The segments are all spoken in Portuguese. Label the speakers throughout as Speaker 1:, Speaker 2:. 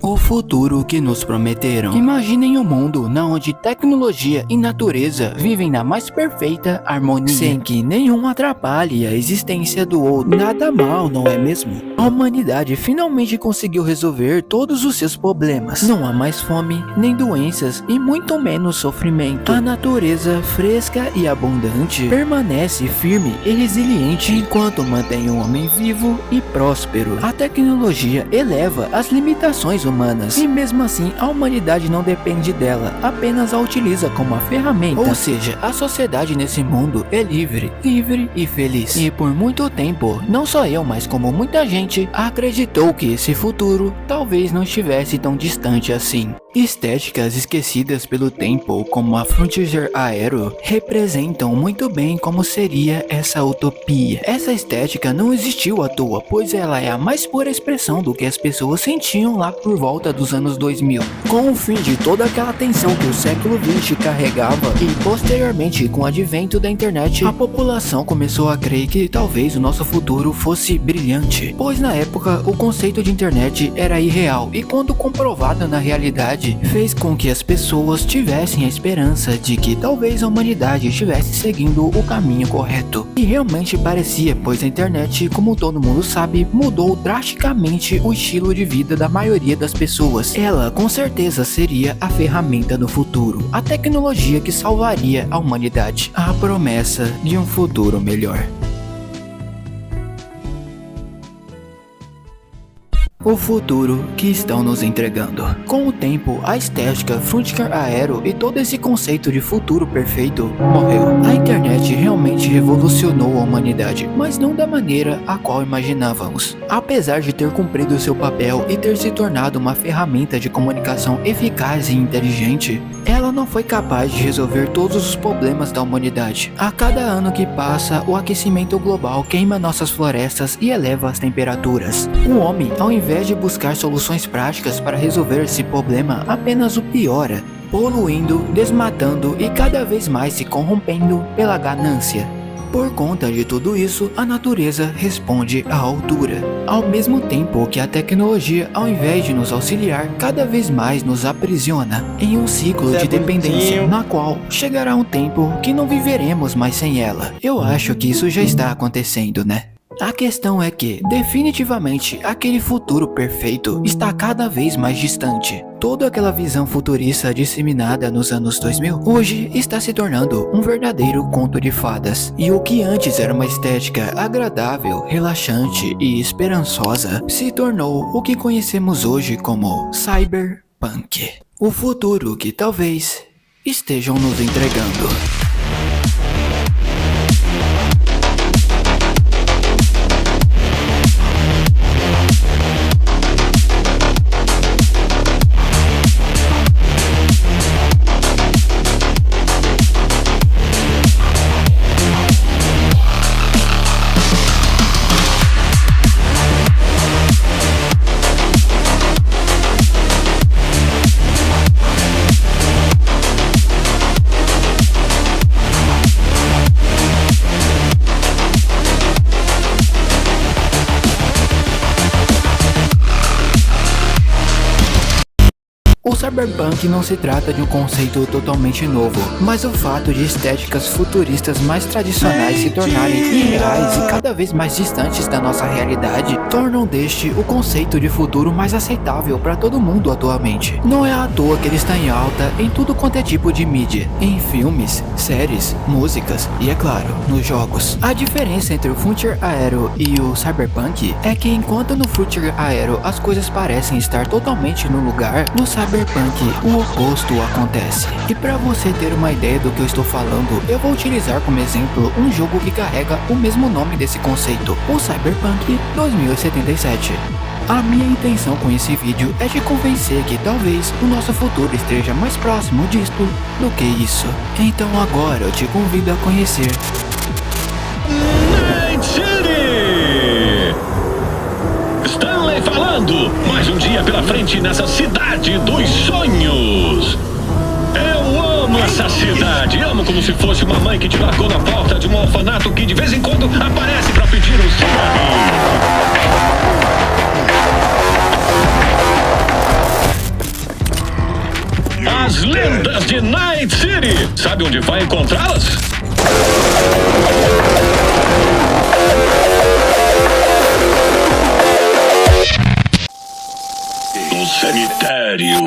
Speaker 1: O futuro que nos prometeram. Imaginem um mundo onde tecnologia e natureza vivem na mais perfeita harmonia, sem que nenhum atrapalhe a existência do outro. Nada mal, não é mesmo? A humanidade finalmente conseguiu resolver todos os seus problemas. Não há mais fome, nem doenças e muito menos sofrimento. A natureza fresca e abundante permanece firme e resiliente enquanto mantém o homem vivo e próspero. A tecnologia eleva as limitações humanas e mesmo assim a humanidade não depende dela, apenas a utiliza como uma ferramenta. Ou seja, a sociedade nesse mundo é livre e feliz. E por muito tempo, não só eu, mas como muita gente acreditou que esse futuro talvez não estivesse tão distante assim. Estéticas esquecidas pelo tempo, como a Frontier Aero, representam muito bem como seria essa utopia. Essa estética não existiu à toa, pois ela é a mais pura expressão do que as pessoas sentiam lá por volta dos anos 2000. Com o fim de toda aquela tensão que o século XX carregava e posteriormente com o advento da internet, a população começou a crer que talvez o nosso futuro fosse brilhante, pois na época o conceito de internet era irreal e quando comprovado na realidade, fez com que as pessoas tivessem a esperança de que talvez a humanidade estivesse seguindo o caminho correto. E realmente parecia, pois a internet, como todo mundo sabe, mudou drasticamente o estilo de vida da maioria das pessoas. Ela com certeza seria a ferramenta do futuro, a tecnologia que salvaria a humanidade, a promessa de um futuro melhor. O futuro que estão nos entregando. Com o tempo, a estética Frontier Aero e todo esse conceito de futuro perfeito morreu. A internet realmente revolucionou a humanidade, mas não da maneira a qual imaginávamos. Apesar de ter cumprido seu papel e ter se tornado uma ferramenta de comunicação eficaz e inteligente, ela não foi capaz de resolver todos os problemas da humanidade. A cada ano que passa, o aquecimento global queima nossas florestas e eleva as temperaturas. O homem, ao invés de buscar soluções práticas para resolver esse problema, apenas o piora, poluindo, desmatando e cada vez mais se corrompendo pela ganância. Por conta de tudo isso, a natureza responde à altura, ao mesmo tempo que a tecnologia, ao invés de nos auxiliar, cada vez mais nos aprisiona em um ciclo de dependência, na qual chegará um tempo que não viveremos mais sem ela. Eu acho que isso já está acontecendo, né? A questão é que, definitivamente, aquele futuro perfeito está cada vez mais distante. Toda aquela visão futurista disseminada nos anos 2000, hoje está se tornando um verdadeiro conto de fadas. E o que antes era uma estética agradável, relaxante e esperançosa, se tornou o que conhecemos hoje como cyberpunk. O futuro que talvez estejam nos entregando. O cyberpunk não se trata de um conceito totalmente novo, mas o fato de estéticas futuristas mais tradicionais se tornarem irreais e cada vez mais distantes da nossa realidade, tornam deste o conceito de futuro mais aceitável para todo mundo atualmente. Não é à toa que ele está em alta em tudo quanto é tipo de mídia, em filmes, séries, músicas e, é claro, nos jogos. A diferença entre o Frontier Aero e o cyberpunk é que enquanto no Frontier Aero as coisas parecem estar totalmente no lugar, no cyberpunk o oposto acontece. E para você ter uma ideia do que eu estou falando, eu vou utilizar como exemplo um jogo que carrega o mesmo nome desse conceito, o Cyberpunk 2077. A minha intenção com esse vídeo é te convencer que talvez o nosso futuro esteja mais próximo disto do que isso. Então agora eu te convido a conhecer
Speaker 2: Night City! Stanley falando! Mais um dia pela frente nessa cidade dos sonhos! Eu amo essa cidade! Amo como se fosse uma mãe que te largou na porta de um orfanato que de vez em quando aparece pra pedir um cigarro! As lendas de Night City. Sabe onde vai encontrá-las? No cemitério.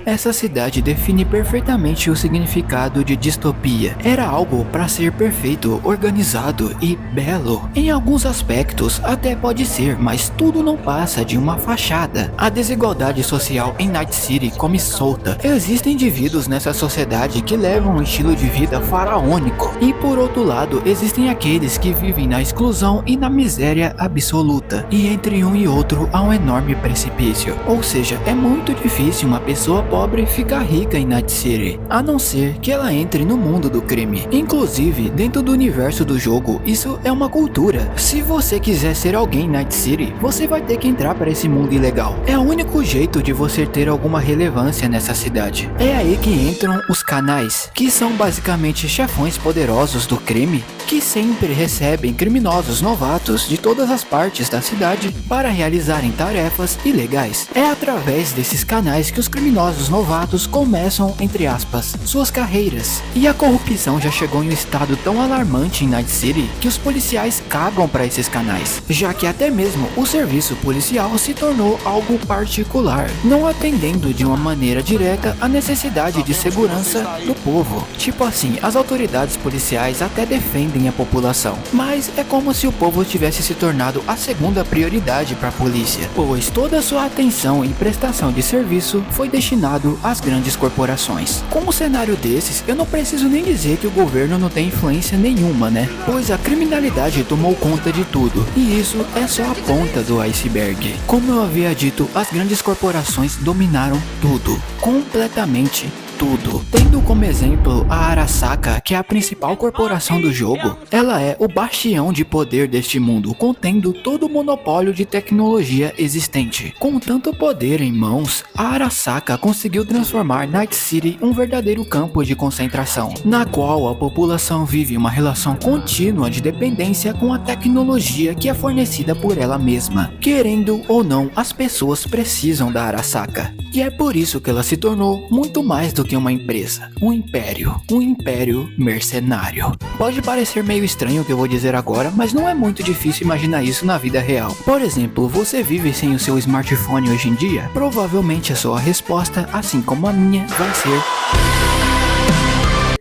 Speaker 1: Essa cidade define perfeitamente o significado de distopia. Era algo para ser perfeito, organizado e belo. Em alguns aspectos até pode ser, mas tudo não passa de uma fachada. A desigualdade social em Night City come solta. Existem indivíduos nessa sociedade que levam um estilo de vida faraônico. E por outro lado, existem aqueles que vivem na exclusão e na miséria absoluta. E entre um e outro há um enorme precipício. Ou seja, é muito difícil uma pessoa pobre ficar rica em Night City, a não ser que ela entre no mundo do crime. Inclusive, dentro do universo do jogo, isso é uma cultura. Se você quiser ser alguém em Night City, você vai ter que entrar para esse mundo ilegal. É o único jeito de você ter alguma relevância nessa cidade. É aí que entram os canais, que são basicamente chefões poderosos do crime, que sempre recebem criminosos novatos de todas as partes da cidade para realizarem tarefas ilegais. É através desses canais que os criminosos novatos começam, entre aspas, suas carreiras. E a corrupção já chegou em um estado tão alarmante em Night City que os policiais cagam para esses canais, já que até mesmo o serviço policial se tornou algo particular, não atendendo de uma maneira direta a necessidade de segurança do povo. Tipo assim, as autoridades policiais até defendem a população, mas é como se o povo tivesse se tornado a segunda prioridade para a polícia, pois toda a sua atenção e prestação de serviço foi destinado às grandes corporações. Com um cenário desses, eu não preciso nem dizer que o governo não tem influência nenhuma, né? Pois a criminalidade tomou conta de tudo, e isso é só a ponta do iceberg. Como eu havia dito, as grandes corporações dominaram tudo, completamente tudo. Tendo como exemplo a Arasaka, que é a principal corporação do jogo, ela é o bastião de poder deste mundo, contendo todo o monopólio de tecnologia existente. Com tanto poder em mãos, a Arasaka conseguiu transformar Night City um verdadeiro campo de concentração, na qual a população vive uma relação contínua de dependência com a tecnologia que é fornecida por ela mesma. Querendo ou não, as pessoas precisam da Arasaka. E é por isso que ela se tornou muito mais do que uma empresa, um império mercenário. Pode parecer meio estranho o que eu vou dizer agora, mas não é muito difícil imaginar isso na vida real. Por exemplo, você vive sem o seu smartphone hoje em dia? Provavelmente a sua resposta, assim como a minha, vai ser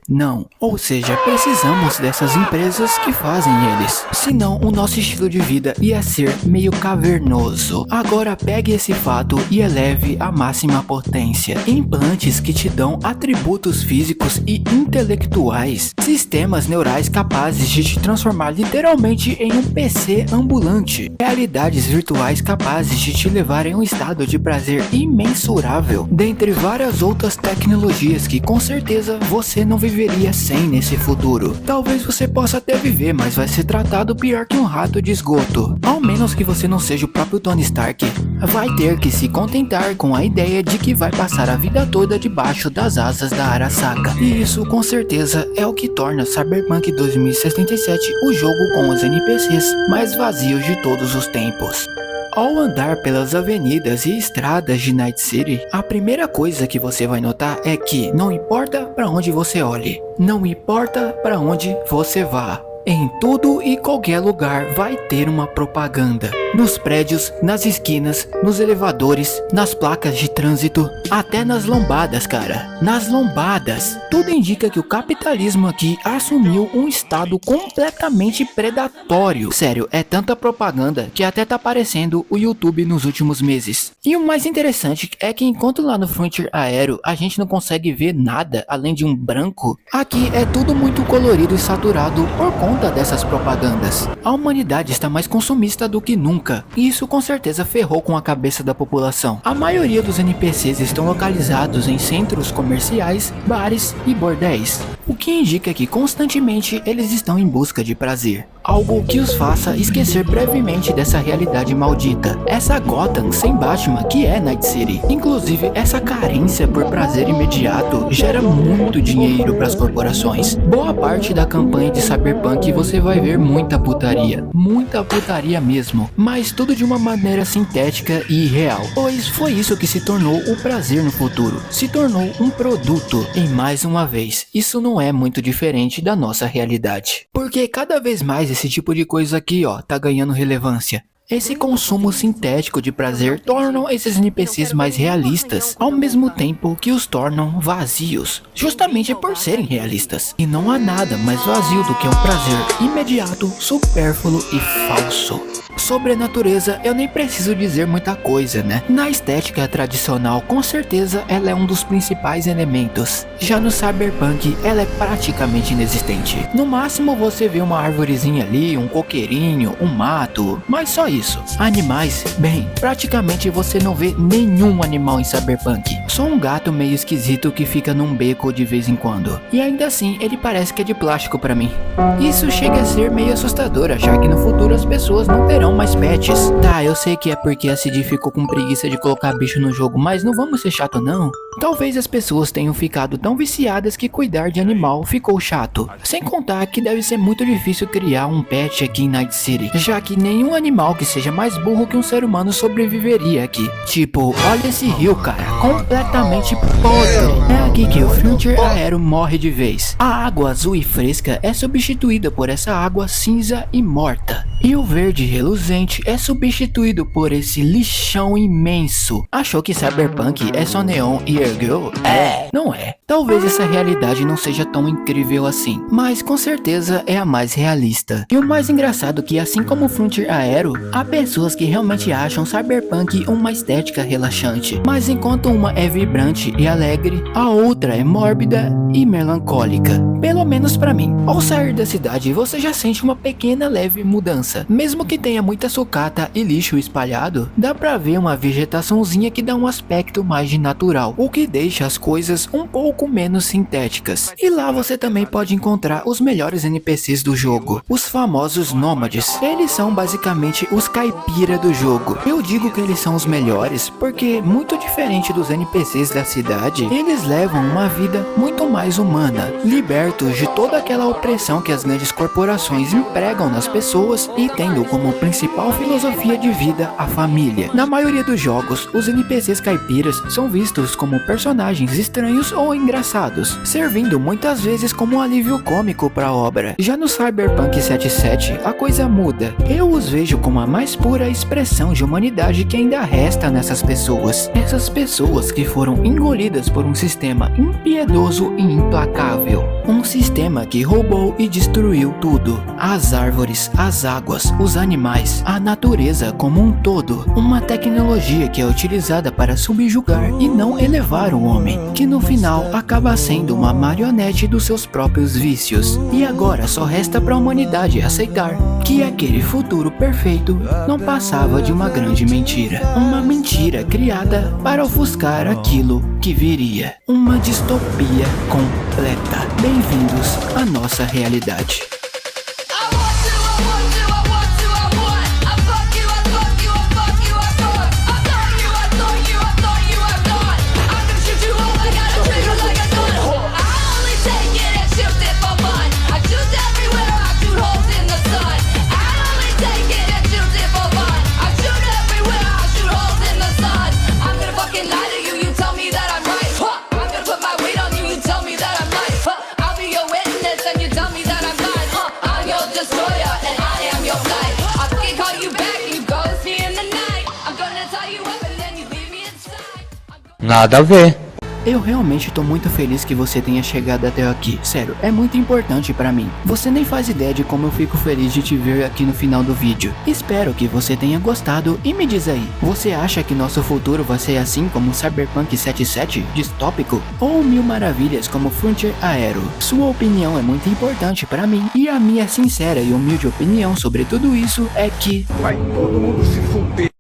Speaker 1: não. Ou seja, precisamos dessas empresas que fazem eles. Senão o nosso estilo de vida ia ser meio cavernoso. Agora pegue esse fato e eleve à máxima potência. Implantes que te dão atributos físicos e intelectuais. Sistemas neurais capazes de te transformar literalmente em um PC ambulante. Realidades virtuais capazes de te levar em um estado de prazer imensurável. Dentre várias outras tecnologias que com certeza você não viveria sem nesse futuro. Talvez você possa até viver, mas vai ser tratado pior que um rato de esgoto. Ao menos que você não seja o próprio Tony Stark, vai ter que se contentar com a ideia de que vai passar a vida toda debaixo das asas da Arasaka. E isso com certeza é o que torna Cyberpunk 2077 o jogo com os NPCs mais vazios de todos os tempos. Ao andar pelas avenidas e estradas de Night City, a primeira coisa que você vai notar é que não importa para onde você olhe, não importa para onde você vá, em tudo e qualquer lugar vai ter uma propaganda. Nos prédios, nas esquinas, nos elevadores, nas placas de trânsito, até nas lombadas, cara. Nas lombadas. Tudo indica que o capitalismo aqui assumiu um estado completamente predatório. Sério, é tanta propaganda que até tá aparecendo o YouTube nos últimos meses. E o mais interessante é que enquanto lá no Frontier Aero a gente não consegue ver nada além de um branco, aqui é tudo muito colorido e saturado por conta dessas propagandas. A humanidade está mais consumista do que nunca, e isso com certeza ferrou com a cabeça da população. A maioria dos NPCs estão localizados em centros comerciais, bares e bordéis, o que indica que constantemente eles estão em busca de prazer. algo que os faça esquecer brevemente dessa realidade maldita. Essa Gotham sem Batman que é Night City. Inclusive, essa carência por prazer imediato gera muito dinheiro para as corporações. Boa parte da campanha de Cyberpunk você vai ver muita putaria mesmo, mas tudo de uma maneira sintética e real, pois foi isso que se tornou o prazer no futuro, se tornou um produto. E mais uma vez, isso não é muito diferente da nossa realidade, porque cada vez mais esse tipo de coisa aqui tá ganhando relevância. Esse consumo sintético de prazer tornam esses NPCs mais realistas, ao mesmo tempo que os tornam vazios, justamente por serem realistas. E não há nada mais vazio do que um prazer imediato, supérfluo e falso. Sobre a natureza, eu nem preciso dizer muita coisa, né? Na estética tradicional, com certeza ela é um dos principais elementos. Já no Cyberpunk, ela é praticamente inexistente. No máximo você vê uma arvorezinha ali, um coqueirinho, um mato, mas só isso. Animais, bem, praticamente você não vê nenhum animal em Cyberpunk. Só um gato meio esquisito que fica num beco de vez em quando. E ainda assim, ele parece que é de plástico pra mim. Isso chega a ser meio assustador, já que no futuro as pessoas não terão mais pets. Tá, eu sei que é porque a CD ficou com preguiça de colocar bicho no jogo, mas não vamos ser chato não. Talvez as pessoas tenham ficado tão viciadas que cuidar de animal ficou chato. Sem contar que deve ser muito difícil criar um pet aqui em Night City, já que nenhum animal que seja mais burro que um ser humano sobreviveria aqui. Tipo, olha esse rio, cara, completamente podre. É aqui que o Frontier Aero morre de vez. A água azul e fresca é substituída por essa água cinza e morta. E o verde reluzente é substituído por esse lixão imenso. Achou que Cyberpunk é só neon e ergirl? Não é. Talvez essa realidade não seja tão incrível assim, mas com certeza é a mais realista. E o mais engraçado é que, assim como Frontier Aero, há pessoas que realmente acham Cyberpunk uma estética relaxante. Mas enquanto uma é vibrante e alegre, a outra é mórbida e melancólica. Pelo menos pra mim. Ao sair da cidade, você já sente uma pequena leve mudança. Mesmo que tenha muita sucata e lixo espalhado, dá pra ver uma vegetaçãozinha que dá um aspecto mais de natural, o que deixa as coisas um pouco menos sintéticas. E lá você também pode encontrar os melhores NPCs do jogo, os famosos nômades. Eles são basicamente os caipira do jogo. Eu digo que eles são os melhores porque, muito diferente dos NPCs da cidade, eles levam uma vida muito mais humana, libertos de toda aquela opressão que as grandes corporações empregam nas pessoas e tendo como principal filosofia de vida a família. Na maioria dos jogos, os NPCs caipiras são vistos como personagens estranhos ou engraçados, servindo muitas vezes como um alívio cômico para a obra. Já no Cyberpunk 77, a coisa muda. Eu os vejo como a mais pura expressão de humanidade que ainda resta nessas pessoas. Essas pessoas que foram engolidas por um sistema impiedoso e implacável. Um sistema que roubou e destruiu tudo. As árvores, as águas, os animais, a natureza como um todo. Uma tecnologia que é utilizada para subjugar e não elevar o homem, que no final acaba sendo uma marionete dos seus próprios vícios. E agora só resta para a humanidade aceitar que aquele futuro perfeito não passava de uma grande mentira. Uma mentira criada para ofuscar aquilo que viria. Uma distopia completa. Bem-vindos à nossa realidade.
Speaker 3: Nada a ver.
Speaker 1: Eu realmente tô muito feliz que você tenha chegado até aqui. Sério, é muito importante pra mim. Você nem faz ideia de como eu fico feliz de te ver aqui no final do vídeo. Espero que você tenha gostado e me diz aí, você acha que nosso futuro vai ser assim como Cyberpunk 77, distópico? Ou Mil Maravilhas como Frontier Aero? Sua opinião é muito importante pra mim e a minha sincera e humilde opinião sobre tudo isso é que... vai todo mundo se fuder.